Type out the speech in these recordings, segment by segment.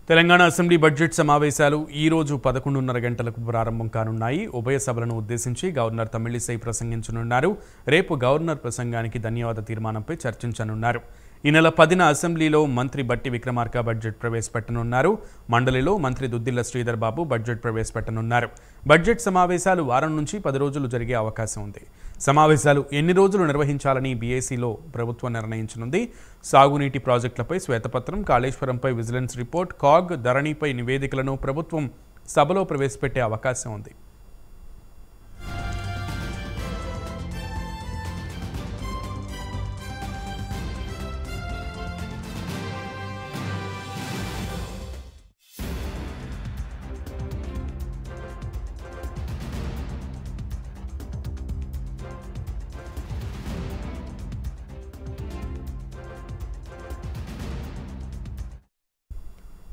Telangana assembly budget సమావేశాలు ఈ రోజు 11:30 గంటలకు ప్రారంభం కానున్నాయి. ఉభయ సభలను ఉద్దేశించి గవర్నర్ తమిళిసై ప్రసంగించనున్నారు. రేపు గవర్నర్ ప్రసంగానికి ధన్యవాద తీర్మానంపై చర్చించనున్నారు. ఈ నెల 10న అసెంబ్లీలో మంత్రి బట్టి విక్రమార్క బడ్జెట్ ప్రవేశపెట్టనున్నారు. మండలిలో మంత్రి దుద్దిళ్ల శ్రీధర్ బాబు బడ్జెట్ ప్రవేశపెట్టనున్నారు. బడ్జెట్ సమావేశాలు వారం నుంచి 10 రోజులు జరిగే అవకాశం ఉంది. సమావేశాలు ఎన్ని రోజులు నిర్వహించాలని బీఏసీలో ప్రభుత్వం నిర్ణయించనుంది. సాగునీటి ప్రాజెక్టులపై శ్వేతపత్రం, కాళేశ్వరంపై విజిలెన్స్ రిపోర్ట్, కాగ్, ధరణిపై నివేదికలను ప్రభుత్వం సభలో ప్రవేశపెట్టే అవకాశం ఉంది.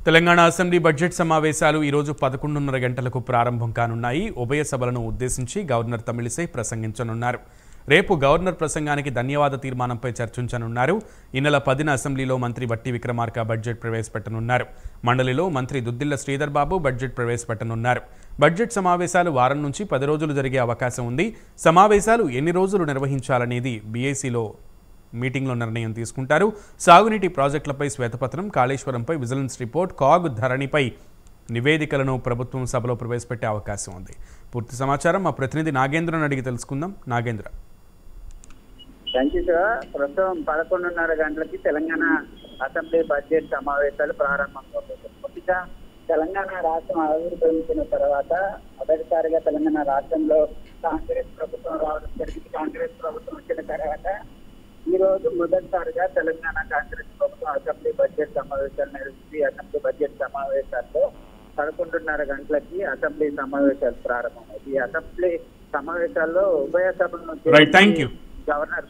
తెలంగాణ అసెంబ్లీ బడ్జెట్ సమావేశాలు ఈరోజు 11:30 గంటలకు ప్రారంభం కానున్నాయి. ఉభయ సభలను ఉద్దేశించి గవర్నర్ తమిళిసై ప్రసంగించనున్నారు. రేపు గవర్నర్ ప్రసంగానికి ధన్యవాద తీర్మానంపై చర్చించనున్నారు. ఈ నెల 10న అసెంబ్లీలో మంత్రి బట్టి విక్రమార్క బడ్జెట్ ప్రవేశపెట్టనున్నారు. మండలిలో మంత్రి దుద్దిళ్ల శ్రీధర్ బాబు బడ్జెట్ ప్రవేశపెట్టనున్నారు. బడ్జెట్ సమావేశాలు వారం నుంచి 10 రోజులు జరిగే అవకాశం ఉంది. సమావేశాలు ఎన్ని రోజులు నిర్వహించాలనేది బీఏసీలో మీటింగ్లో నిర్ణయం తీసుకుంటారు. సాగునీటి ప్రాజెక్టులపై శ్వేతపత్రం, కాళేశ్వరంపై విజిలెన్స్ రిపోర్ట్, కాగ్, ధరణిపై నివేదికలను ప్రభుత్వం సభలో ప్రవేశపెట్టే అవకాశం ఉంది. పూర్తి సమాచారం మా ప్రతినిధి నాగేంద్రను అడిగి తెలుసుకుందాం. నాగేంద్ర. Thank you sir. ప్రస్తుతం 11:30 గంటలకి తెలంగాణ అసెంబ్లీ బడ్జెట్ సమావేశాలు ప్రారంభమవుతాయి. ముఖ్యంగా తెలంగాణ రాష్ట్రం ఆవిర్భవించిన తర్వాత మొదటిసారిగా తెలంగాణ రాష్ట్రంలో కాంగ్రెస్ ప్రభుత్వం రావడం జరిగింది. కాంగ్రెస్ ప్రభుత్వం వచ్చిన తర్వాత ఈ రోజు మొదటిసారిగా తెలంగాణ కాంగ్రెస్ ప్రభుత్వం అసెంబ్లీ బడ్జెట్ సమావేశాలు నిర్వహించి అసెంబ్లీ బడ్జెట్ సమావేశాల్లో 11:30 గంటలకి అసెంబ్లీ సమావేశాలు ప్రారంభమవుతాయి. ఈ అసెంబ్లీ సమావేశాల్లో ఉభయ సభలను గవర్నర్